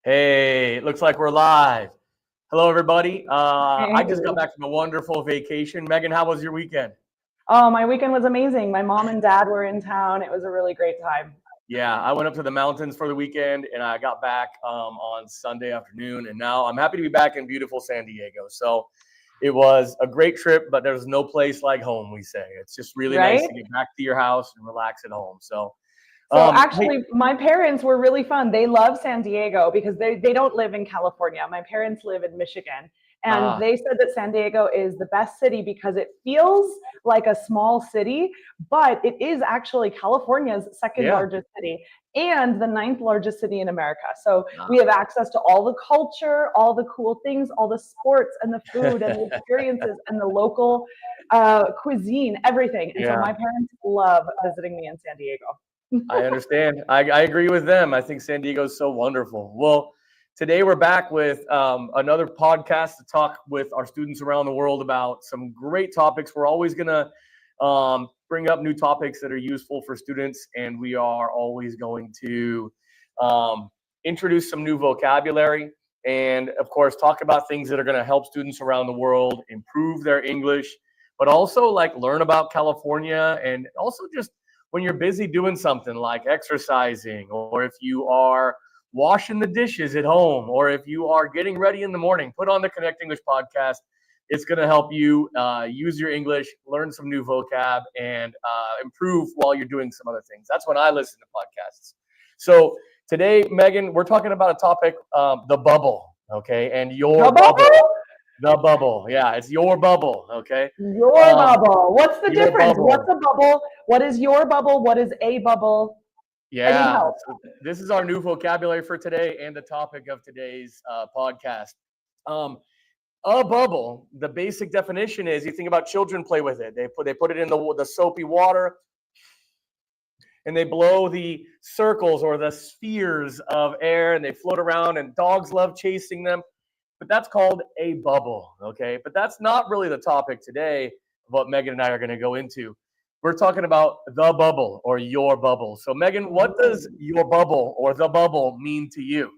Hey, it looks like we're live. Hello, everybody. I just got Hey. back from a wonderful vacation. Megan, how was your weekend? Oh, my weekend was amazing. My mom and dad were in town. It was a really great time. Yeah, I went up to the mountains for the weekend, and I got back on Sunday afternoon, and now I'm happy to be back in beautiful San Diego. So it was a great trip, but there's no place like home, we say. It's just really nice Right? to get back to your house and relax at home. So, So hey, actually, my parents were really fun. They love San Diego because they don't live in California. My parents live in Michigan. And uh, they said that San Diego is the best city because it feels like a small city, but it is actually California's second yeah. largest city and the ninth largest city in America. So we Uh, have access to all the culture, all the cool things, all the sports and the food and the experiences and the local cuisine, everything. And so yeah. my parents love visiting me in San Diego. I understand. I agree with them. I think San Diego is so wonderful. Well, today we're back with another podcast to talk with our students around the world about some great topics. We're always going to bring up new topics that are useful for students, and we are always going to um, introduce some new vocabulary and, of course, talk about things that are going to help students around the world improve their English, but also like learn about California and also just when you're busy doing something like exercising, or if you are washing the dishes at home, or if you are getting ready in the morning, put on the Connect English podcast. It's going to help you use your English, learn some new vocab, and improve while you're doing some other things. That's when I listen to podcasts. So today, Megan, we're talking about a topic, the bubble, okay, and your The bubble. bubble? The bubble, yeah, it's your bubble, okay. Your Um, bubble. What's the your difference? What's bubble. a bubble? What is your bubble? What is a bubble? I need Yeah, help. so this is our new vocabulary for today and the topic of today's podcast. Um, a bubble. The basic definition is you think about children play with it. They put it in the soapy water and they blow the circles or the spheres of air and they float around and dogs love chasing them. But that's called a bubble. Okay, but that's not really the topic today. What Megan and I are going to go into. We're talking about the bubble or your bubble. So, Megan, what does your bubble or the bubble mean to you?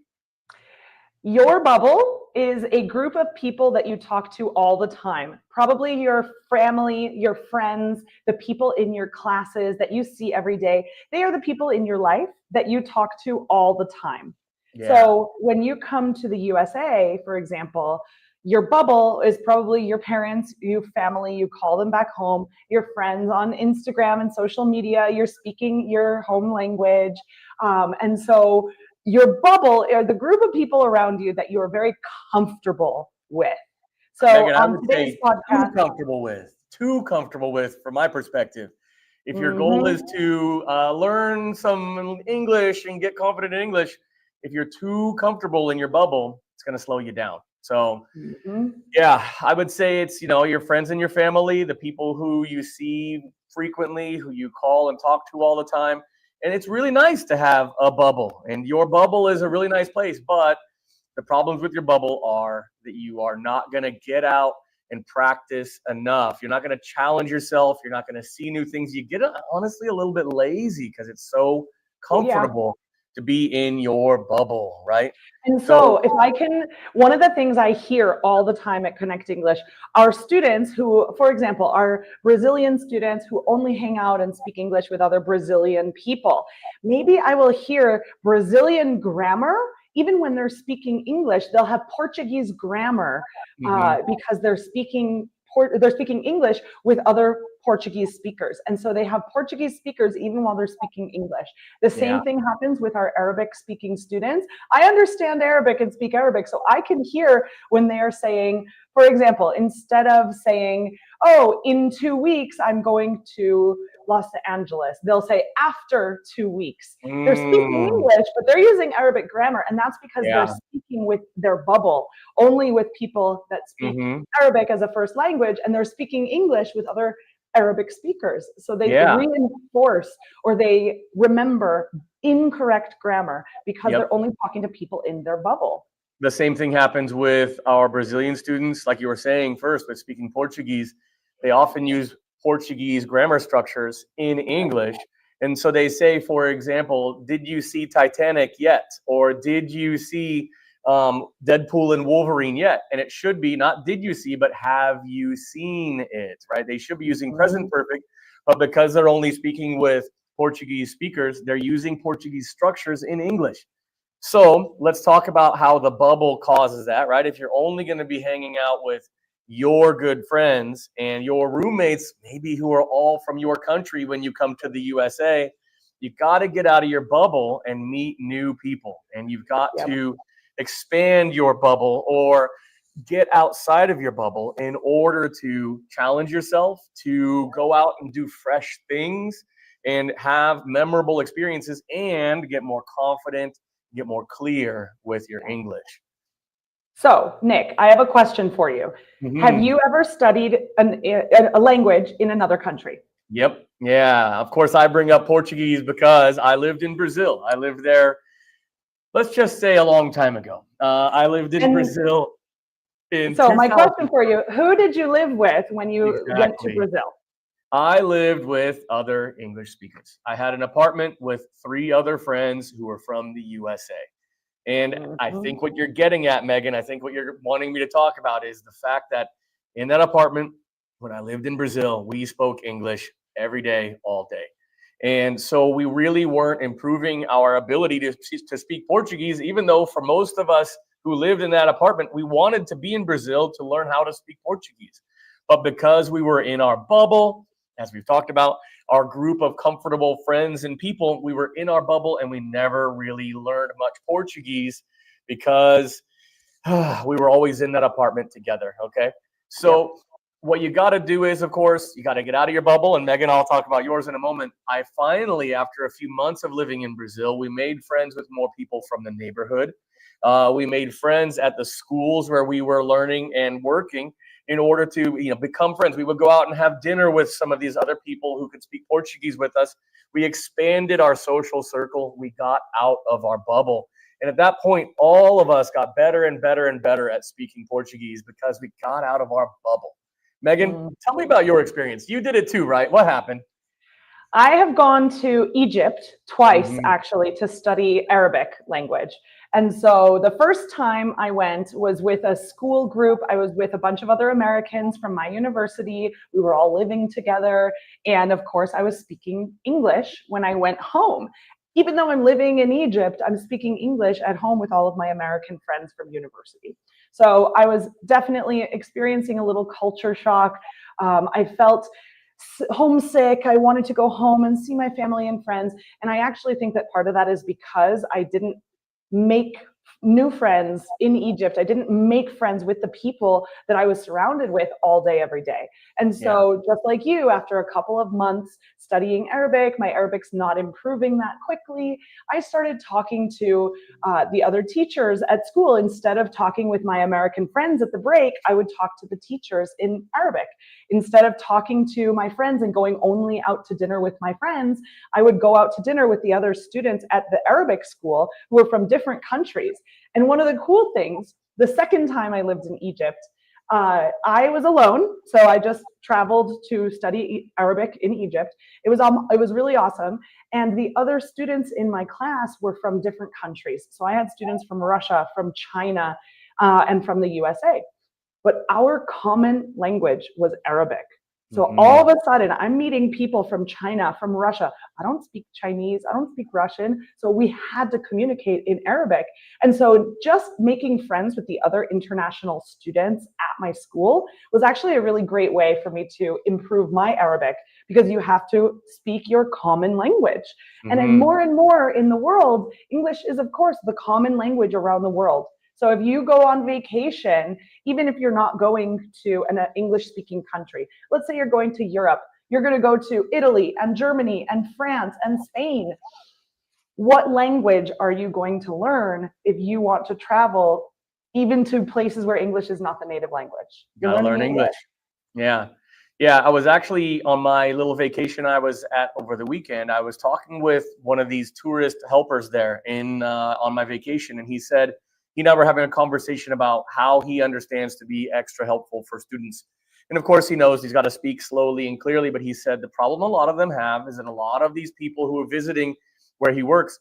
Your bubble is a group of people that you talk to all the time. Probably your family, your friends, the people in your classes that you see every day. They are the people in your life that you talk to all the time. Yeah. So when you come to the USA, for example, your bubble is probably your parents, your family, you call them back home, your friends on Instagram and social media, you're speaking your home language. And so your bubble are the group of people around you that you are very comfortable with. So Megan, I on would today's say podcast, too comfortable with, from my perspective. If your goal is mhm, to learn some English and get confident in English, if you're too comfortable in your bubble, it's going to slow you down. So, mhm. yeah, I would say it's, your friends and your family, the people who you see frequently, who you call and talk to all the time. And it's really nice to have a bubble. And your bubble is a really nice place, but the problems with your bubble are that you are not going to get out and practice enough. You're not going to challenge yourself. You're not going to see new things. You get honestly a little bit lazy because it's so Yeah. comfortable to be in your bubble, right? And so, So, if I can, one of the things I hear all the time at Connect English are students who, for example, are Brazilian students who only hang out and speak English with other Brazilian people. Maybe I will hear Brazilian grammar. Even when they're speaking English, they'll have Portuguese grammar mhm, because they're speaking English with other Portuguese speakers. And so they have Portuguese speakers even while they're speaking English. The yeah, same thing happens with our Arabic speaking students. I understand Arabic and speak Arabic, so I can hear when they are saying, for example, instead of saying, oh, in 2 weeks, I'm going to Los Angeles, they'll say after 2 weeks. They're speaking mm, English, but they're using Arabic grammar, and that's because they're yeah, speaking with their bubble, only with people that speak hmm, Arabic as a first language, and they're speaking English with other Arabic speakers. So they yeah, reinforce or they remember incorrect grammar because yep. they're only talking to people in their bubble. The same thing happens with our Brazilian students, like you were saying first, with speaking Portuguese. They often use Portuguese grammar structures in English, And so they say, for example, did you see Titanic yet? Or did you see Deadpool and Wolverine yet? And it should be not did you see, but have you seen it, right? They should be using present perfect, but because they're only speaking with Portuguese speakers, they're using Portuguese structures in English. So let's talk about how the bubble causes that, right? If you're only going to be hanging out with your good friends and your roommates, maybe who are all from your country when you come to the USA, you got to get out of your bubble and meet new people. And you've got to expand your bubble or get outside of your bubble in order to challenge yourself, to go out and do fresh things and have memorable experiences and get more confident, get more clear with your English. So, Nick, I have a question for you. Have you ever studied a language in another country? Yep. Yeah. Of course, I bring up Portuguese because I lived in Brazil. I lived there, let's just say, a long time ago. I lived in Brazil in So 2000. my question for you, who did you live with when you went to Brazil? I lived with other English speakers. I had an apartment with 3 other friends who were from the USA. And I think what you're getting at, Megan, I think what you're wanting me to talk about is the fact that in that apartment, when I lived in Brazil, we spoke English every day, all day. And so we really weren't improving our ability to speak Portuguese, even though for most of us who lived in that apartment, we wanted to be in Brazil to learn how to speak Portuguese. But because we were in our bubble, as we've talked about, our group of comfortable friends and people, we were in our bubble and we never really learned much Portuguese because we were always in that apartment together, okay? So what you got to do is, of course, you got to get out of your bubble. And Megan, I'll talk about yours in a moment. I finally, after a few months of living in Brazil, we made friends with more people from the neighborhood. We made friends at the schools where we were learning and working in order to become friends. We would go out and have dinner with some of these other people who could speak Portuguese with us. We expanded our social circle. We got out of our bubble. And at that point, all of us got better and better and better at speaking Portuguese because we got out of our bubble. Megan, tell me about your experience. You did it too, right? What happened? I have gone to Egypt twice, actually, to study Arabic language. And so the first time I went was with a school group. I was with a bunch of other Americans from my university. We were all living together. And of course, I was speaking English when I went home. Even though I'm living in Egypt, I'm speaking English at home with all of my American friends from university. So I was definitely experiencing a little culture shock. I felt homesick. I wanted to go home and see my family and friends. And I actually think that part of that is because I didn't make new friends in Egypt. I didn't make friends with the people that I was surrounded with all day, every day. And so just like you, after a couple of months studying Arabic, my Arabic's not improving that quickly. I started talking to the other teachers at school. Instead of talking with my American friends at the break, I would talk to the teachers in Arabic. Instead of talking to my friends and going only out to dinner with my friends, I would go out to dinner with the other students at the Arabic school who were from different countries. And one of the cool things, the second time I lived in Egypt, I was alone. So I just traveled to study Arabic in Egypt. It was really awesome. And the other students in my class were from different countries. So I had students from Russia, from China, and from the USA. But our common language was Arabic. So all of a sudden, I'm meeting people from China, from Russia. I don't speak Chinese. I don't speak Russian. So we had to communicate in Arabic. And so just making friends with the other international students at my school was actually a really great way for me to improve my Arabic, because you have to speak your common language. And then more and more in the world, English is, of course, the common language around the world. So if you go on vacation, even if you're not going to an English-speaking country, let's say you're going to Europe, you're going to go to Italy and Germany and France and Spain. What language are you going to learn if you want to travel even to places where English is not the native language? You gotta learn English. Yeah. Yeah, I was actually on my little vacation I was at over the weekend. I was talking with one of these tourist helpers there on my vacation, and he said, he and I were having a conversation about how he understands to be extra helpful for students. And of course, he knows he's got to speak slowly and clearly, but he said the problem a lot of them have is that a lot of these people who are visiting where he works,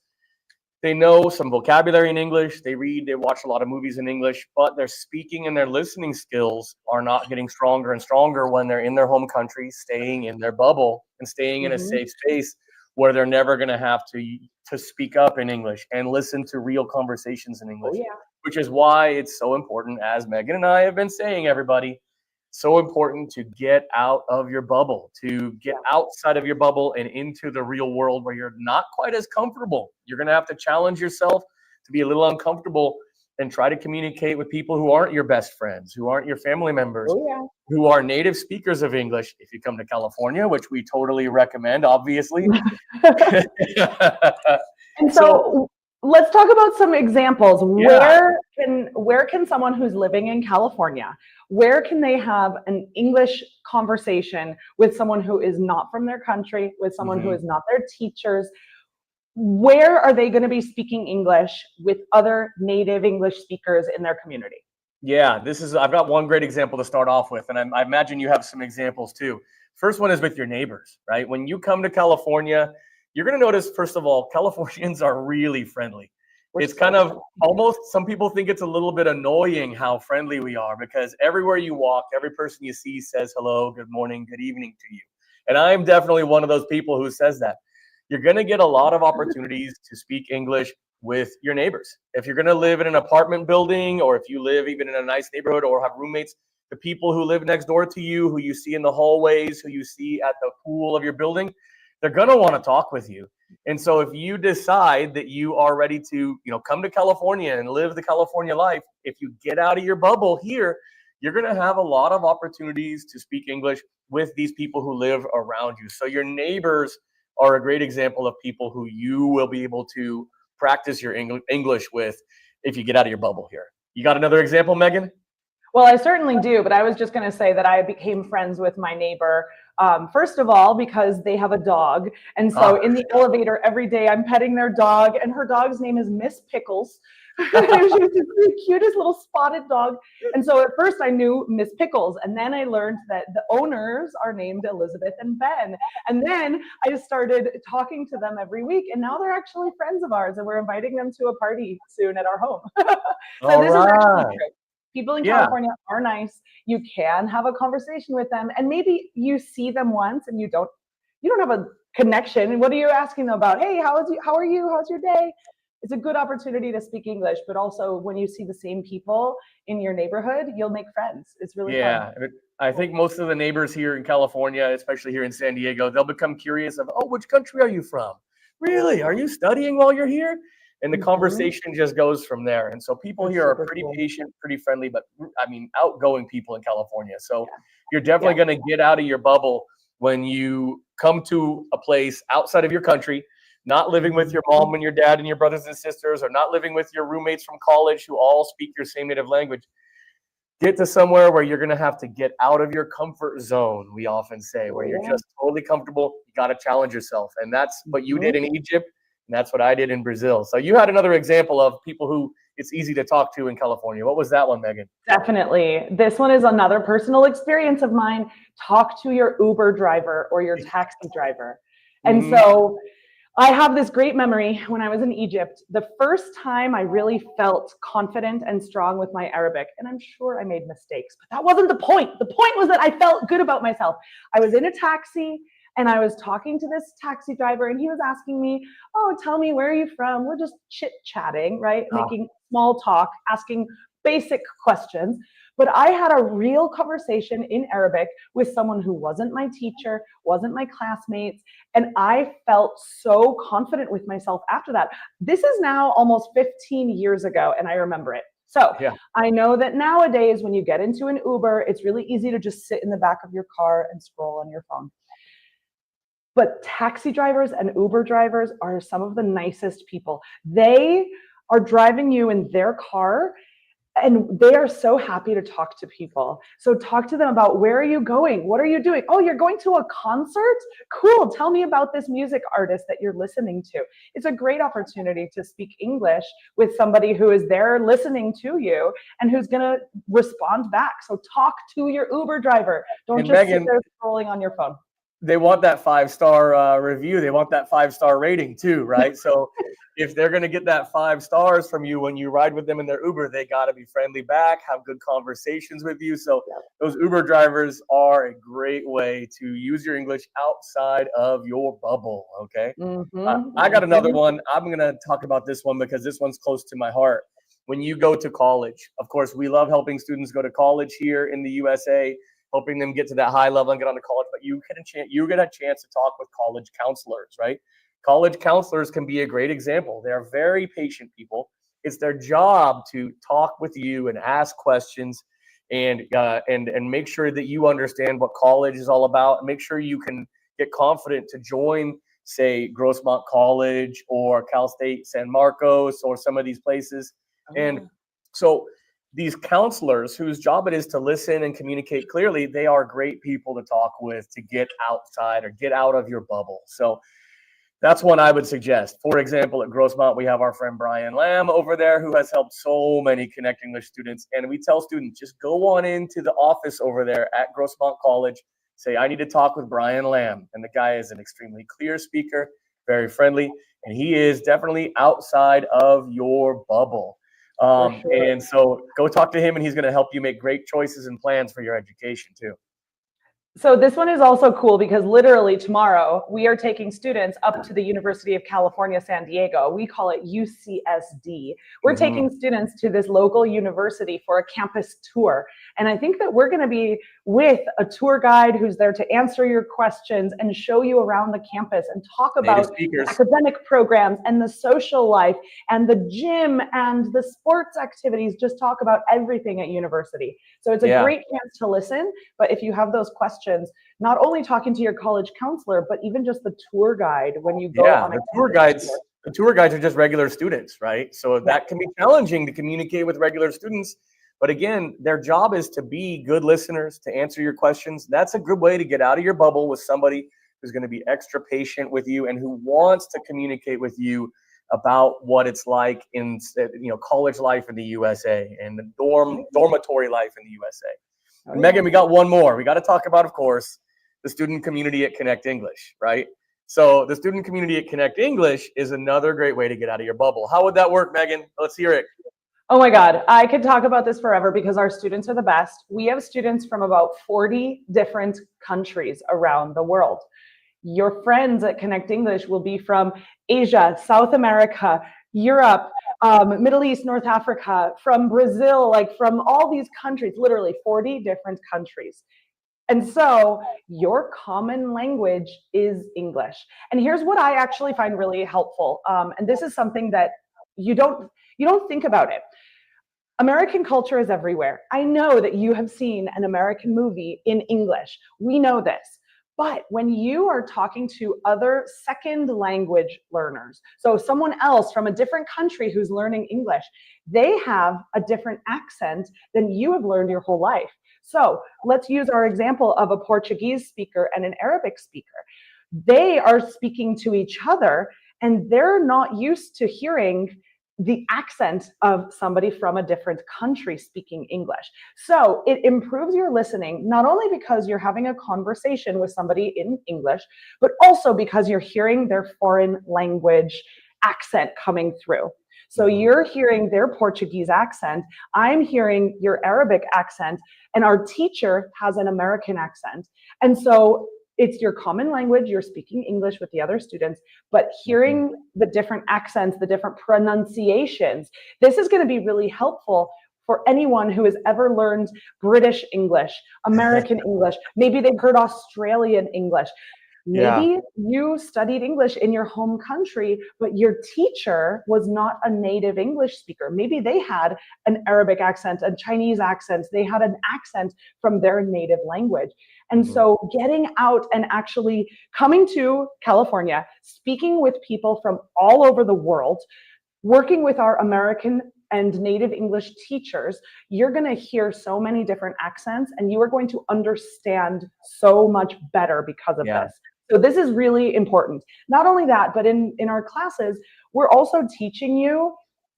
they know some vocabulary in English, they read, they watch a lot of movies in English, but their speaking and their listening skills are not getting stronger and stronger when they're in their home country, staying in their bubble and staying in a safe space where they're never going to have to speak up in English and listen to real conversations in English, which is why it's so important, as Megan and I have been saying, everybody, so important to get out of your bubble, to get outside of your bubble and into the real world where you're not quite as comfortable. You're going to have to challenge yourself to be a little uncomfortable and try to communicate with people who aren't your best friends, who aren't your family members, who are native speakers of English. If you come to California, which we totally recommend, obviously. And so let's talk about some examples. Where can someone who's living in California, where can they have an English conversation with someone who is not from their country, with someone who is not their teachers? Where are they going to be speaking English with other native English speakers in their community? Yeah, I've got one great example to start off with, and I imagine you have some examples too. First one is with your neighbors, right? When you come to California, you're going to notice, first of all, Californians are really friendly. It's kind of almost, some people think it's a little bit annoying how friendly we are, because everywhere you walk, every person you see says hello, good morning, good evening to you. And I'm definitely one of those people who says that. You're going to get a lot of opportunities to speak English with your neighbors. If you're going to live in an apartment building, or if you live even in a nice neighborhood or have roommates, the people who live next door to you, who you see in the hallways, who you see at the pool of your building, they're going to want to talk with you. And so if you decide that you are ready to, come to California and live the California life, if you get out of your bubble here, you're going to have a lot of opportunities to speak English with these people who live around you. So your neighbors are a great example of people who you will be able to practice your English with if you get out of your bubble here. You got another example, Megan? Well, I certainly do, but I was just going to say that I became friends with my neighbor, first of all, because they have a dog. And so in the elevator every day, I'm petting their dog, and her dog's name is Miss Pickles. She was the cutest little spotted dog. And so at first I knew Miss Pickles, and then I learned that the owners are named Elizabeth and Ben. And then I started talking to them every week, and now they're actually friends of ours, and we're inviting them to a party soon at our home. So this is actually great. People in California are nice. You can have a conversation with them, and maybe you see them once and you don't have a connection. What are you asking them about? Hey, how are you? How's your day? It's a good opportunity to speak English, but also when you see the same people in your neighborhood, you'll make friends. It's really fun. I think most of the neighbors here in California, especially here in San Diego, they'll become curious of, which country are you from? Really? Are you studying while you're here? And the conversation just goes from there. And so people here are pretty patient, pretty friendly, but outgoing people in California. So you're definitely going to get out of your bubble when you come to a place outside of your country, not living with your mom and your dad and your brothers and sisters, or not living with your roommates from college who all speak your same native language. Get to somewhere where you're going to have to get out of your comfort zone, we often say, where you're just totally comfortable. You got to challenge yourself. And that's what you did in Egypt. And that's what I did in Brazil. So you had another example of people who it's easy to talk to in California. What was that one, Megan? Definitely. This one is another personal experience of mine. Talk to your Uber driver or your taxi driver. And so I have this great memory when I was in Egypt. The first time I really felt confident and strong with my Arabic, and I'm sure I made mistakes, but that wasn't the point. The point was that I felt good about myself. I was in a taxi, and I was talking to this taxi driver, and he was asking me, tell me, where are you from? We're just chit-chatting, right? Making small talk, asking basic questions. But I had a real conversation in Arabic with someone who wasn't my teacher, wasn't my classmates, and I felt so confident with myself after that. This is now almost 15 years ago, and I remember it. So I know that nowadays when you get into an Uber, it's really easy to just sit in the back of your car and scroll on your phone. But taxi drivers and Uber drivers are some of the nicest people. They are driving you in their car, And they are so happy to talk to people. So talk to them about, where are you going? What are you doing? Oh, you're going to a concert? Cool. Tell me about this music artist that you're listening to. It's a great opportunity to speak English with somebody who is there listening to you and who's going to respond back. So talk to your Uber driver. Don't just sit there scrolling on your phone. They want that 5-star review. They want that 5-star rating too, right? So if they're going to get that 5 stars from you when you ride with them in their Uber, they got to be friendly back, have good conversations with you. So those Uber drivers are a great way to use your English outside of your bubble. Okay. I got another one. I'm going to talk about this one because this one's close to my heart. When you go to college, of course, we love helping students go to college here in the USA, helping them get to that high level and get on to college, but you get a chance to talk with college counselors, right? College counselors can be a great example. They're very patient people. It's their job to talk with you and ask questions and make sure that you understand what college is all about, and make sure you can get confident to join, say, Grossmont College or Cal State San Marcos or some of these places. And so these counselors, whose job it is to listen and communicate clearly, they are great people to talk with, to get outside or get out of your bubble. So that's one I would suggest. For example, at Grossmont, we have our friend Brian Lamb over there, who has helped so many Connect English students. And we tell students, just go on into the office over there at Grossmont College, say, I need to talk with Brian Lamb. And the guy is an extremely clear speaker, very friendly, and he is definitely outside of your bubble. Sure. And so go talk to him, and he's going to help you make great choices and plans for your education too. So this one is also cool because literally tomorrow we are taking students up to the University of California, San Diego. We call it UCSD. We're taking students to this local university for a campus tour. And I think that we're going to be with a tour guide who's there to answer your questions and show you around the campus and talk about academic programs and the social life and the gym and the sports activities, just talk about everything at university. So it's a great chance to listen. But if you have those questions, not only talking to your college counselor, but even just the tour guide when you go on a tour guides. The tour guides are just regular students, right? So that can be challenging to communicate with regular students. But again, their job is to be good listeners, to answer your questions. That's a good way to get out of your bubble with somebody who's going to be extra patient with you and who wants to communicate with you about what it's like in, college life in the USA and the dormitory life in the USA. Megan, we got one more. We got to talk about, of course, the student community at Connect English, right? So the student community at Connect English is another great way to get out of your bubble. How would that work, Megan? Let's hear it. Oh my God, I could talk about this forever because our students are the best. We have students from about 40 different countries around the world. Your friends at Connect English will be from Asia, South America, Europe, Middle East, North Africa, from Brazil, like from all these countries, literally 40 different countries. And so your common language is English. And here's what I actually find really helpful. And this is something that you don't think about it. American culture is everywhere. I know that you have seen an American movie in English. We know this. But when you are talking to other second language learners, so someone else from a different country who's learning English, they have a different accent than you have learned your whole life. So let's use our example of a Portuguese speaker and an Arabic speaker. They are speaking to each other and they're not used to hearing the accent of somebody from a different country speaking English. So it improves your listening, not only because you're having a conversation with somebody in English, but also because you're hearing their foreign language accent coming through. So you're hearing their Portuguese accent, I'm hearing your Arabic accent, and our teacher has an American accent. And so it's your common language, you're speaking English with the other students, but hearing the different accents, the different pronunciations, this is going to be really helpful for anyone who has ever learned British English, American English, maybe they've heard Australian English. Maybe you studied English in your home country, but your teacher was not a native English speaker. Maybe they had an Arabic accent, a Chinese accent. They had an accent from their native language. And so getting out and actually coming to California, speaking with people from all over the world, working with our American and native English teachers, you're going to hear so many different accents and you are going to understand so much better because of this. So this is really important. Not only that, but in our classes, we're also teaching you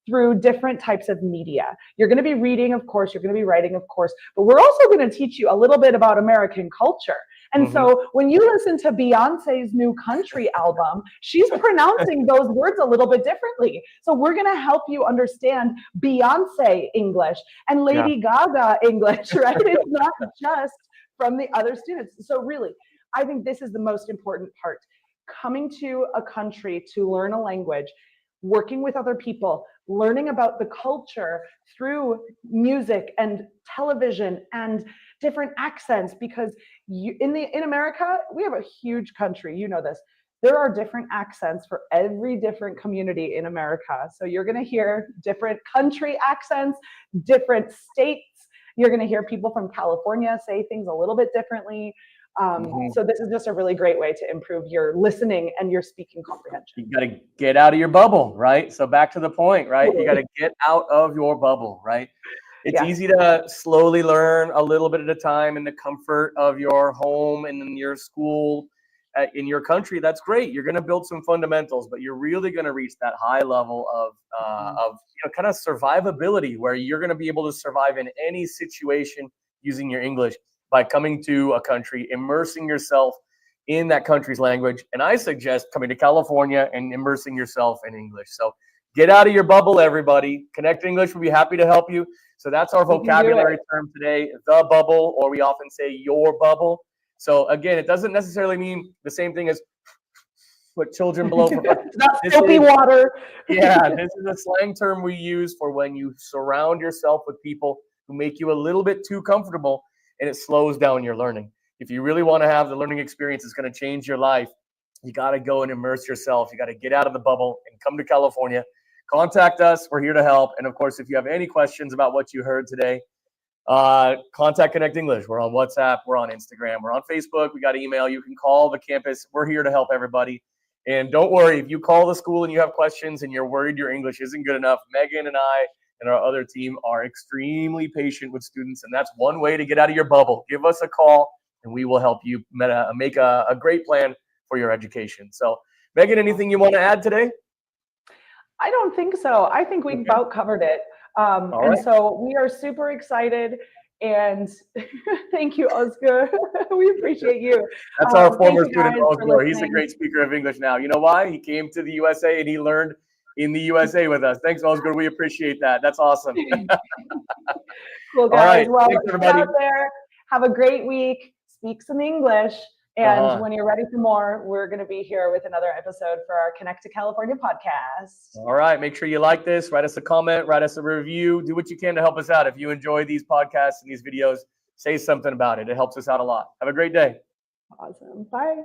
through different types of media. You're going to be reading, of course, you're going to be writing, of course, but we're also going to teach you a little bit about American culture. And so when you listen to Beyonce's new country album, she's pronouncing those words a little bit differently. So we're going to help you understand Beyonce English and Lady Gaga English, right? It's not just from the other students. So really, I think this is the most important part. Coming to a country to learn a language, working with other people, learning about the culture through music and television and different accents, because in America, we have a huge country, you know this. There are different accents for every different community in America. So you're going to hear different country accents, different states. You're going to hear people from California say things a little bit differently. So this is just a really great way to improve your listening and your speaking comprehension. You got to get out of your bubble, right? So back to the point, right? You got to get out of your bubble, right? It's easy to slowly learn a little bit at a time in the comfort of your home and in your school, in your country. That's great. You're going to build some fundamentals, but you're really going to reach that high level of kind of survivability, where you're going to be able to survive in any situation using your English by coming to a country, immersing yourself in that country's language. And I suggest coming to California and immersing yourself in English. So get out of your bubble, everybody. Connect English will be happy to help you. So that's our vocabulary term today, the bubble, or we often say your bubble. So again, it doesn't necessarily mean the same thing as what children blow for. Not soapy water. Yeah, this is a slang term we use for when you surround yourself with people who make you a little bit too comfortable, and it slows down your learning. If you really want to have the learning experience that's going to change your life, you got to go and immerse yourself. You got to get out of the bubble and come to California. Contact us. We're here to help. And of course, if you have any questions about what you heard today, contact Connect English. We're on WhatsApp. We're on Instagram. We're on Facebook. We got email. You can call the campus. We're here to help everybody. And don't worry, if you call the school and you have questions and you're worried your English isn't good enough, Megan and I and our other team are extremely patient with students. And that's one way to get out of your bubble. Give us a call and we will help you make a great plan for your education. So Megan, anything you want to add today? I don't think so. I think we about covered it. So we are super excited. And thank you, Oscar. We appreciate you. That's our former student, Oscar. He's a great speaker of English now. You know why? He came to the USA and he learned in the USA with us. Thanks, Oscar. We appreciate that. That's awesome. Cool, guys. Well, get out there. Have a great week. Speak some English. And when you're ready for more, we're going to be here with another episode for our Connect to California podcast. All right. Make sure you like this. Write us a comment. Write us a review. Do what you can to help us out. If you enjoy these podcasts and these videos, say something about it. It helps us out a lot. Have a great day. Awesome. Bye.